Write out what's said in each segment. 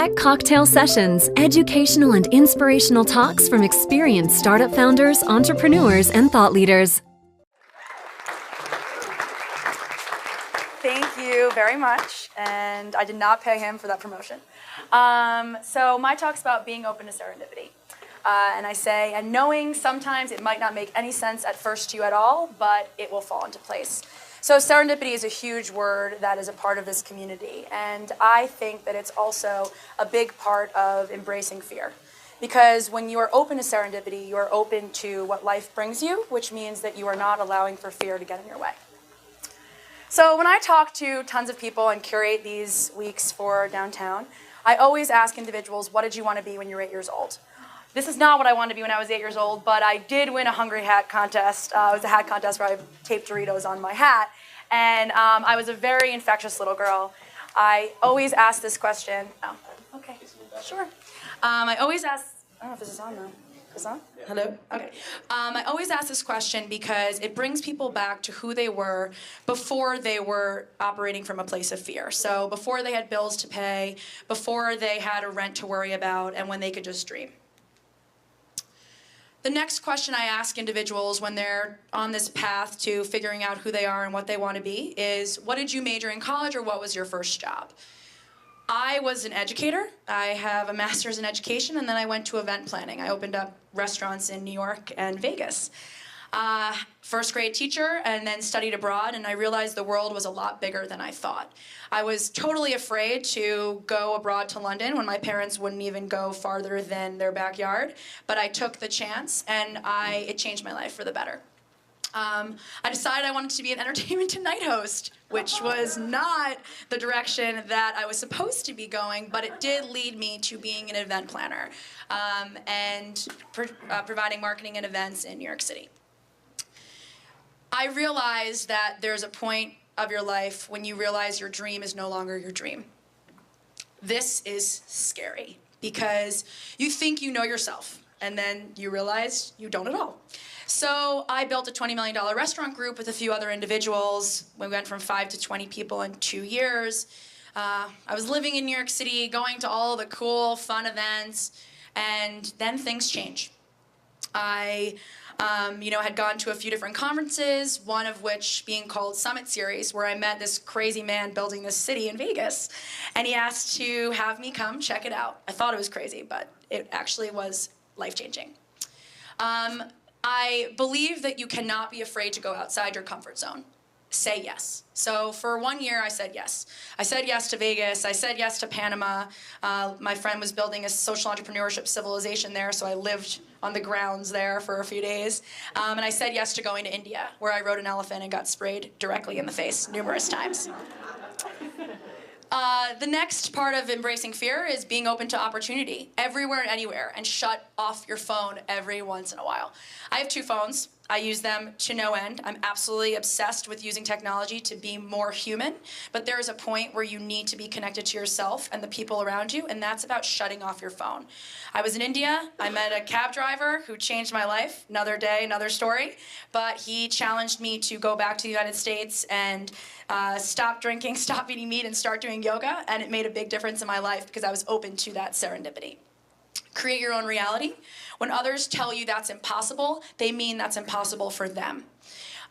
TCWEEK cocktail sessions, educational and inspirational talks from experienced startup founders, entrepreneurs, and thought leaders. Thank you very much, and I did not pay him for that promotion. So my talk's about being open to serendipity. And I say, and knowing sometimes it might not make any sense at first to you at all, but it will fall into place. So serendipity is a huge word that is a part of this community, and I think that it's also a big part of embracing fear. Because when you are open to serendipity, you are open to what life brings you, which means that you are not allowing for fear to get in your way. So when I talk to tons of people and curate these weeks for downtown, I always ask individuals, what did you want to be when you were 8 years old? This is not what I wanted to be when I was 8 years old, but I did win a Hungry Hat contest. It was a hat contest where I taped Doritos on my hat. And I was a very infectious little girl. I always ask this question. Oh, okay, sure. I always ask, I don't know if this is on though. Is this on? Hello? Okay. I always ask this question because it brings people back to who they were before they were operating from a place of fear. So before they had bills to pay, before they had a rent to worry about, and when they could just dream. The next question I ask individuals when they're on this path to figuring out who they are and what they want to be is, what did you major in college, or what was your first job? I was an educator. I have a master's in education, and then I went to event planning. I opened up restaurants in New York and Vegas. First grade teacher, and then studied abroad, and I realized the world was a lot bigger than I thought. I was totally afraid to go abroad to London when my parents wouldn't even go farther than their backyard, but I took the chance, and it changed my life for the better. I decided I wanted to be an entertainment tonight host, which was not the direction that I was supposed to be going, but it did lead me to being an event planner and providing marketing and events in New York City. I realized that there's a point of your life when you realize your dream is no longer your dream. This is scary because you think you know yourself, and then you realize you don't at all. So I built a $20 million restaurant group with a few other individuals. We went from 5 to 20 people in 2 years. I was living in New York City, going to all the cool, fun events, and then things change. I had gone to a few different conferences, one of which being called Summit Series, where I met this crazy man building this city in Vegas. And he asked to have me come check it out. I thought it was crazy, but it actually was life-changing. I believe that you cannot be afraid to go outside your comfort zone. Say yes. So for 1 year, I said yes. I said yes to Vegas. I said yes to Panama. My friend was building a social entrepreneurship civilization there, so I lived on the grounds there for a few days. And I said yes to going to India, where I rode an elephant and got sprayed directly in the face numerous times. The next part of embracing fear is being open to opportunity, everywhere and anywhere, and shut off your phone every once in a while. I have 2 phones. I use them to no end. I'm absolutely obsessed with using technology to be more human, but there is a point where you need to be connected to yourself and the people around you, and that's about shutting off your phone. I was in India. I met a cab driver who changed my life. Another day, another story. But he challenged me to go back to the United States and stop drinking, stop eating meat, and start doing yoga, and it made a big difference in my life because I was open to that serendipity. Create your own reality. When others tell you that's impossible, they mean that's impossible for them.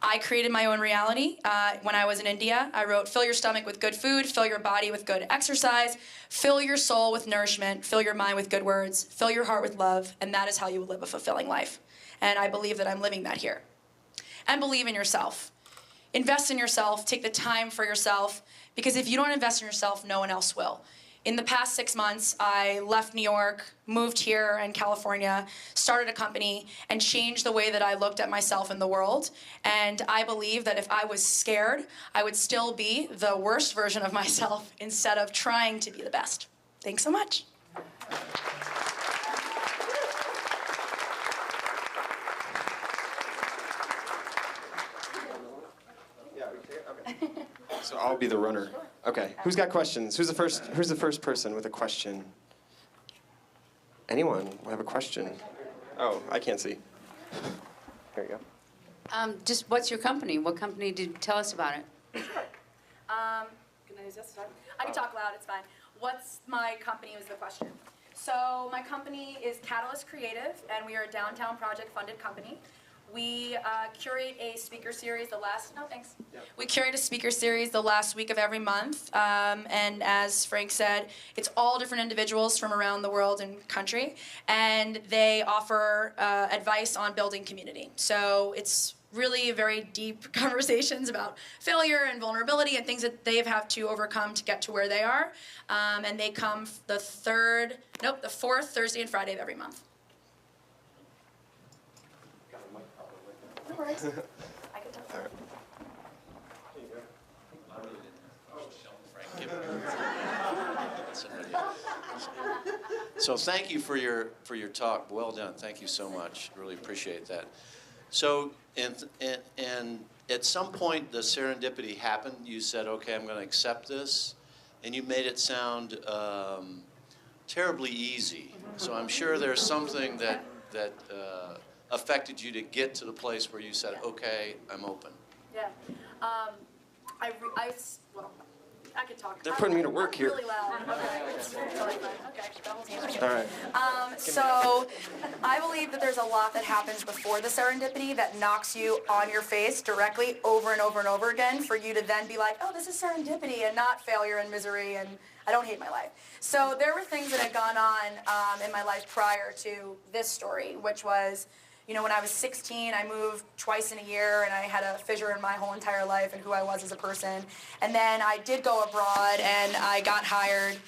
I created my own reality when I was in India. I wrote, fill your stomach with good food, fill your body with good exercise, fill your soul with nourishment, fill your mind with good words, fill your heart with love, and that is how you will live a fulfilling life. And I believe that I'm living that here. And believe in yourself. Invest in yourself, take the time for yourself, because if you don't invest in yourself, no one else will. In the past 6 months, I left New York, moved here in California, started a company, and changed the way that I looked at myself in the world. And I believe that if I was scared, I would still be the worst version of myself instead of trying to be the best. Thanks so much. So I'll be the runner. Okay. Who's got questions? Who's the first person with a question? Anyone have a question? Oh, I can't see. There you go. Just what's your company? What company did you tell us about it? Can I use this? I can talk loud, it's fine. What's my company was the question. So my company is Catalyst Creative, and we are a downtown project-funded company. We curate a speaker series We curate a speaker series the last week of every month, and as Frank said, it's all different individuals from around the world and country, and they offer advice on building community. So it's really very deep conversations about failure and vulnerability and things that they have to overcome to get to where they are, and they come the fourth Thursday and Friday of every month. No worries. I can talk. So thank you for your talk. Well done. Thank you so much. Really appreciate that. So and at some point the serendipity happened. You said, "Okay, I'm going to accept this," and you made it sound terribly easy. So I'm sure there's something that affected you to get to the place where you said, "Okay, I'm open." Yeah. I could talk. They're putting me to work here. Really loud. Okay. It's totally fine. Okay, that was me. All right. So I believe that there's a lot that happens before the serendipity that knocks you on your face directly over and over and over again for you to then be like, oh, this is serendipity and not failure and misery and I don't hate my life. So there were things that had gone on in my life prior to this story, which was, you know, when I was 16, I moved twice in a year, and I had a fissure in my whole entire life and who I was as a person. And then I did go abroad, and I got hired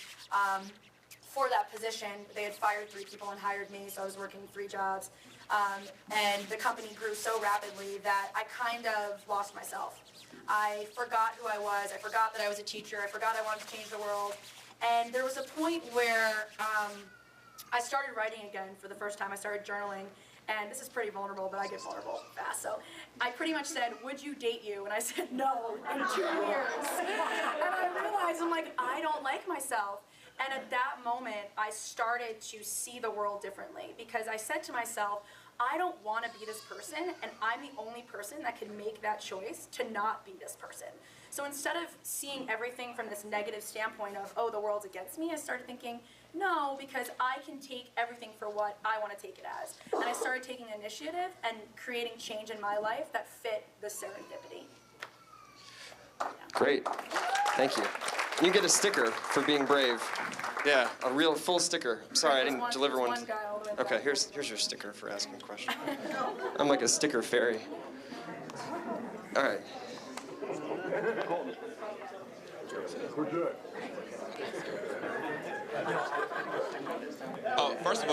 for that position. They had fired 3 people and hired me, so I was working 3 jobs. And the company grew so rapidly that I kind of lost myself. I forgot who I was. I forgot that I was a teacher. I forgot I wanted to change the world. And there was a point where I started writing again for the first time. I started journaling. And this is pretty vulnerable, but I get vulnerable fast. So I pretty much said, would you date you? And I said, no, in 2 years. And I realized, I'm like, I don't like myself. And at that moment, I started to see the world differently. Because I said to myself, I don't want to be this person, and I'm the only person that can make that choice to not be this person. So instead of seeing everything from this negative standpoint of, oh, the world's against me, I started thinking, no, because I can take everything for what I want to take it as. And I started taking initiative and creating change in my life that fit the serendipity. Yeah. Great. Thank you. You get a sticker for being brave. Yeah, a real full sticker. Sorry, I didn't deliver one. Okay, here's your sticker for asking a question. I'm like a sticker fairy. All right. We're good. First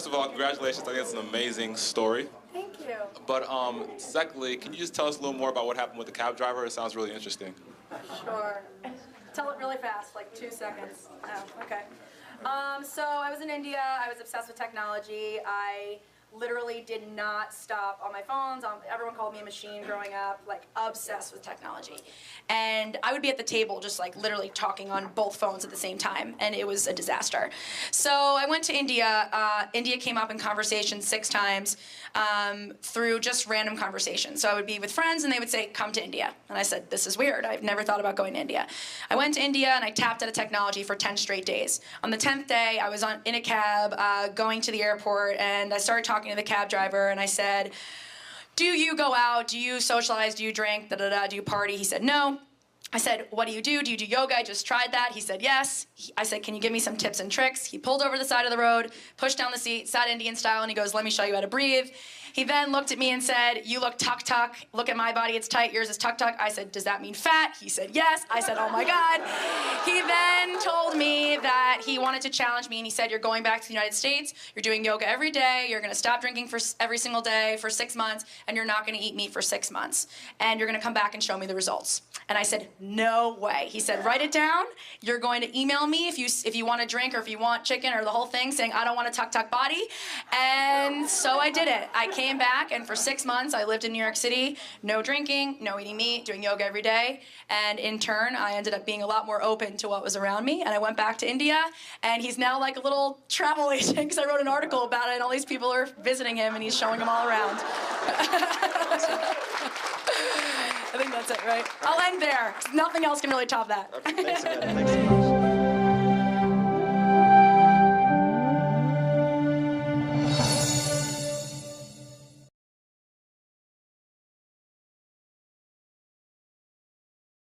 of all, congratulations. I think it's an amazing story. Thank you. But secondly, can you just tell us a little more about what happened with the cab driver? It sounds really interesting. Sure. Tell it really fast, like 2 seconds. Oh, okay. So I was in India. I was obsessed with technology. I literally did not stop on my phones. Everyone called me a machine growing up, like obsessed with technology. And I would be at the table just like literally talking on both phones at the same time, and it was a disaster. So I went to India. India came up in conversation 6 times through just random conversations. So I would be with friends, and they would say, come to India. And I said, this is weird. I've never thought about going to India. I went to India, and I tapped out of technology for 10 straight days. On the 10th day, I was in a cab going to the airport, and I started talking to the cab driver, and I said, do you go out? Do you socialize? Do you drink? Do you party? He said, no. I said, what do you do? Do you do yoga? I just tried that. He said, yes. I said, can you give me some tips and tricks? He pulled over the side of the road, pushed down the seat, sat Indian style, and he goes, let me show you how to breathe. He then looked at me and said, you look tuk-tuk. Look at my body, it's tight. Yours is tuk-tuk. I said, does that mean fat? He said, yes. I said, oh my God. He then told me that he wanted to challenge me, and he said, you're going back to the United States. You're doing yoga every day. You're going to stop drinking for every single day for 6 months, and you're not going to eat meat for 6 months. And you're going to come back and show me the results. And I said, no way. He said, write it down. You're going to email me if you want a drink or if you want chicken or the whole thing, saying, I don't want a tuk-tuk body. And so I did it. I came back, and for 6 months, I lived in New York City, no drinking, no eating meat, doing yoga every day. And in turn, I ended up being a lot more open to what was around me. And I went back to India, and he's now like a little travel agent because I wrote an article about it, and all these people are visiting him, and he's showing them all around. I think that's it, right? I'll end there. Nothing else can really top that. Okay, thanks again. Thanks so much.